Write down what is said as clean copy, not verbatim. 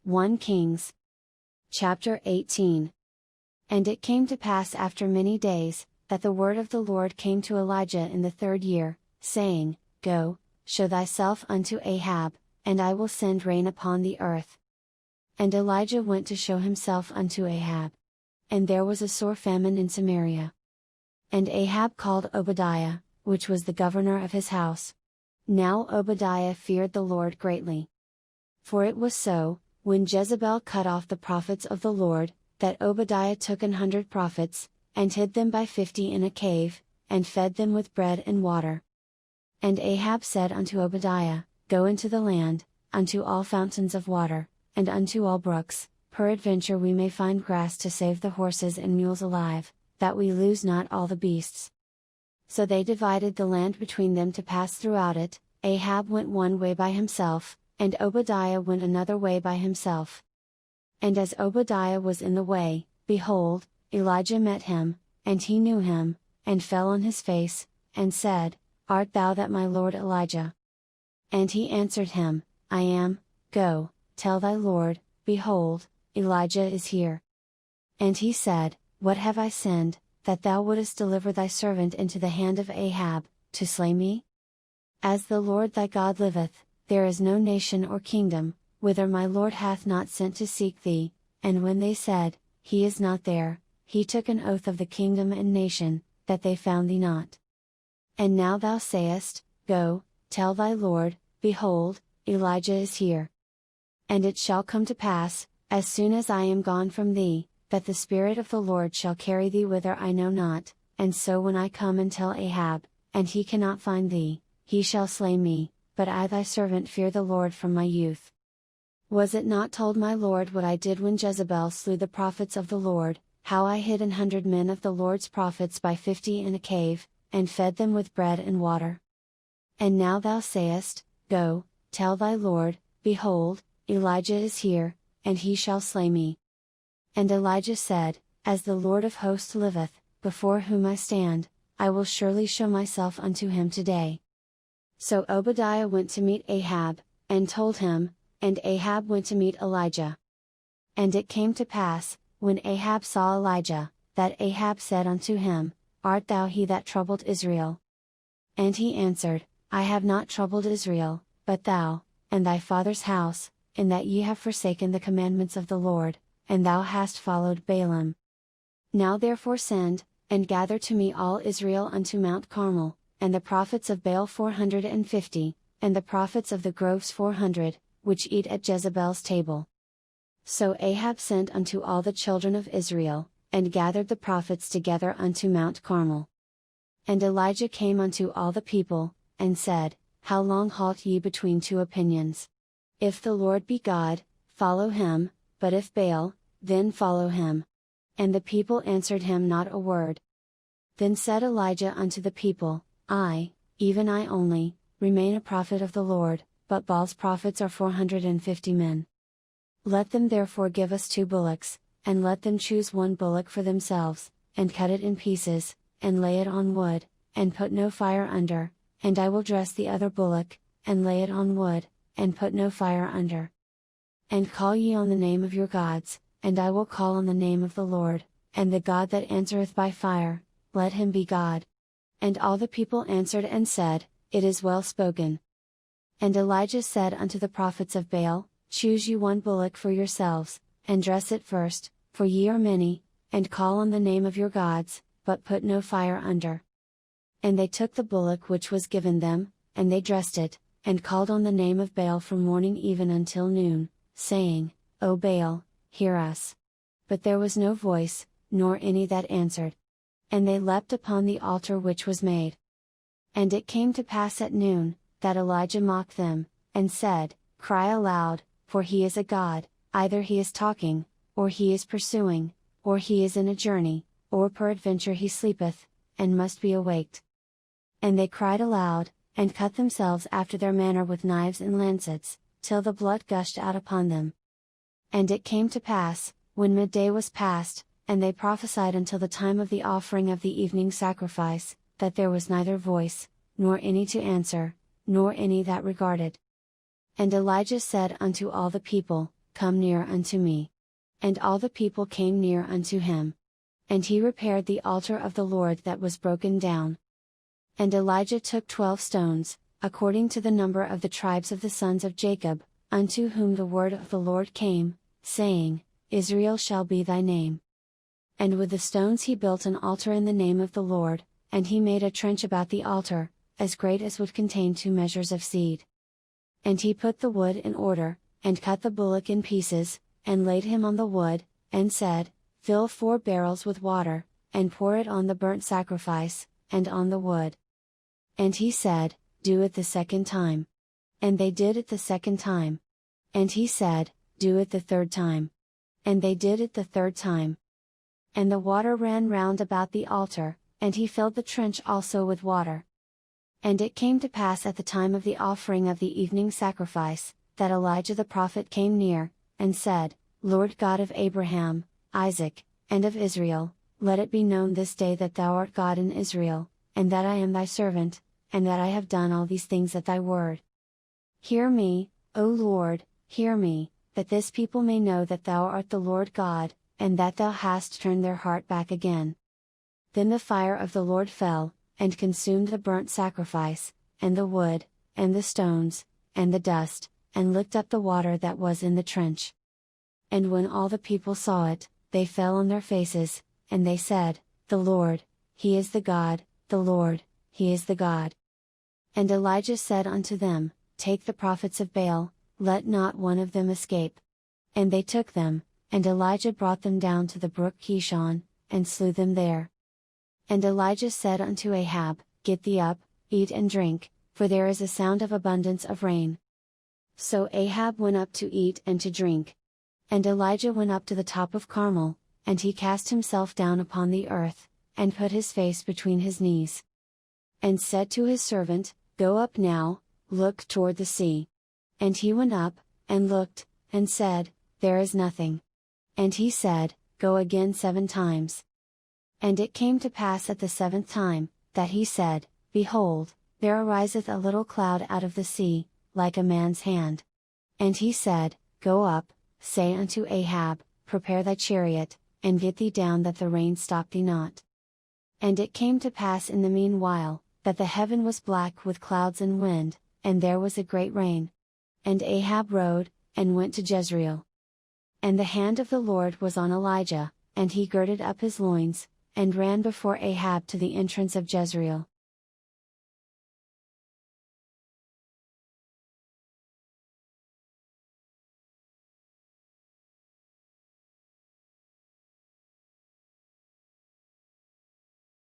1 Kings. Chapter 18. And it came to pass after many days, that the word of the Lord came to Elijah in the 3rd year, saying, Go, show thyself unto Ahab, and I will send rain upon the earth. And Elijah went to show himself unto Ahab. And there was a sore famine in Samaria. And Ahab called Obadiah, which was the governor of his house. Now Obadiah feared the Lord greatly. For it was so, when Jezebel cut off the prophets of the Lord, that Obadiah took 100 prophets, and hid them by 50 in a cave, and fed them with bread and water. And Ahab said unto Obadiah, Go into the land, unto all fountains of water, and unto all brooks, peradventure we may find grass to save the horses and mules alive, that we lose not all the beasts. So they divided the land between them to pass throughout it. Ahab went one way by himself, and Obadiah went another way by himself. And as Obadiah was in the way, behold, Elijah met him, and he knew him, and fell on his face, and said, Art thou that my lord Elijah? And he answered him, I am. Go, tell thy lord, behold, Elijah is here. And he said, What have I sinned, that thou wouldest deliver thy servant into the hand of Ahab, to slay me? As the Lord thy God liveth, there is no nation or kingdom, whither my Lord hath not sent to seek thee. And when they said, He is not there, he took an oath of the kingdom and nation, that they found thee not. And now thou sayest, Go, tell thy Lord, behold, Elijah is here. And it shall come to pass, as soon as I am gone from thee, that the Spirit of the Lord shall carry thee whither I know not, and so when I come and tell Ahab, and he cannot find thee, he shall slay me, but I thy servant fear the Lord from my youth. Was it not told my Lord what I did when Jezebel slew the prophets of the Lord, how I hid 100 men of the Lord's prophets by 50 in a cave, and fed them with bread and water? And now thou sayest, Go, tell thy Lord, behold, Elijah is here, and he shall slay me. And Elijah said, As the Lord of hosts liveth, before whom I stand, I will surely show myself unto him today. So Obadiah went to meet Ahab, and told him, and Ahab went to meet Elijah. And it came to pass, when Ahab saw Elijah, that Ahab said unto him, Art thou he that troubled Israel? And he answered, I have not troubled Israel, but thou, and thy father's house, in that ye have forsaken the commandments of the Lord, and thou hast followed Balaam. Now therefore send, and gather to me all Israel unto Mount Carmel, and the prophets of Baal 450, and the prophets of the groves 400, which eat at Jezebel's table. So Ahab sent unto all the children of Israel, and gathered the prophets together unto Mount Carmel. And Elijah came unto all the people, and said, How long halt ye between two opinions? If the Lord be God, follow him, but if Baal, then follow him. And the people answered him not a word. Then said Elijah unto the people, I, even I only, remain a prophet of the Lord, but Baal's prophets are 450 men. Let them therefore give us 2 bullocks, and let them choose 1 bullock for themselves, and cut it in pieces, and lay it on wood, and put no fire under, and I will dress the other bullock, and lay it on wood, and put no fire under. And call ye on the name of your gods, and I will call on the name of the Lord, and the God that answereth by fire, let him be God. And all the people answered and said, It is well spoken. And Elijah said unto the prophets of Baal, Choose you 1 bullock for yourselves, and dress it first, for ye are many, and call on the name of your gods, but put no fire under. And they took the bullock which was given them, and they dressed it, and called on the name of Baal from morning even until noon, saying, O Baal, hear us. But there was no voice, nor any that answered. And they leapt upon the altar which was made. And it came to pass at noon, that Elijah mocked them, and said, Cry aloud, for he is a god, either he is talking, or he is pursuing, or he is in a journey, or peradventure he sleepeth, and must be awaked. And they cried aloud, and cut themselves after their manner with knives and lancets, till the blood gushed out upon them. And it came to pass, when midday was past, and they prophesied until the time of the offering of the evening sacrifice, that there was neither voice, nor any to answer, nor any that regarded. And Elijah said unto all the people, come near unto me. And all the people came near unto him. And he repaired the altar of the Lord that was broken down. And Elijah took 12 stones, according to the number of the tribes of the sons of Jacob, unto whom the word of the Lord came, saying, Israel shall be thy name. And with the stones he built an altar in the name of the Lord, and he made a trench about the altar, as great as would contain 2 measures of seed. And he put the wood in order, and cut the bullock in pieces, and laid him on the wood, and said, Fill 4 barrels with water, and pour it on the burnt sacrifice, and on the wood. And he said, Do it the 2nd time. And they did it the 2nd time. And he said, Do it the 3rd time. And they did it the 3rd time. And the water ran round about the altar, and he filled the trench also with water. And it came to pass at the time of the offering of the evening sacrifice, that Elijah the prophet came near, and said, Lord God of Abraham, Isaac, and of Israel, let it be known this day that thou art God in Israel, and that I am thy servant, and that I have done all these things at thy word. Hear me, O Lord, hear me, that this people may know that thou art the Lord God, and that thou hast turned their heart back again. Then the fire of the Lord fell, and consumed the burnt sacrifice, and the wood, and the stones, and the dust, and licked up the water that was in the trench. And when all the people saw it, they fell on their faces, and they said, The Lord, He is the God, the Lord, He is the God. And Elijah said unto them, Take the prophets of Baal, let not one of them escape. And they took them, and Elijah brought them down to the brook Kishon, and slew them there. And Elijah said unto Ahab, Get thee up, eat and drink, for there is a sound of abundance of rain. So Ahab went up to eat and to drink. And Elijah went up to the top of Carmel, and he cast himself down upon the earth, and put his face between his knees. And said to his servant, Go up now, look toward the sea. And he went up, and looked, and said, There is nothing. And he said, Go again 7 times. And it came to pass at the 7th time, that he said, Behold, there ariseth a little cloud out of the sea, like a man's hand. And he said, Go up, say unto Ahab, Prepare thy chariot, and get thee down that the rain stop thee not. And it came to pass in the meanwhile, that the heaven was black with clouds and wind, and there was a great rain. And Ahab rode, and went to Jezreel. And the hand of the Lord was on Elijah, and he girded up his loins, and ran before Ahab to the entrance of Jezreel.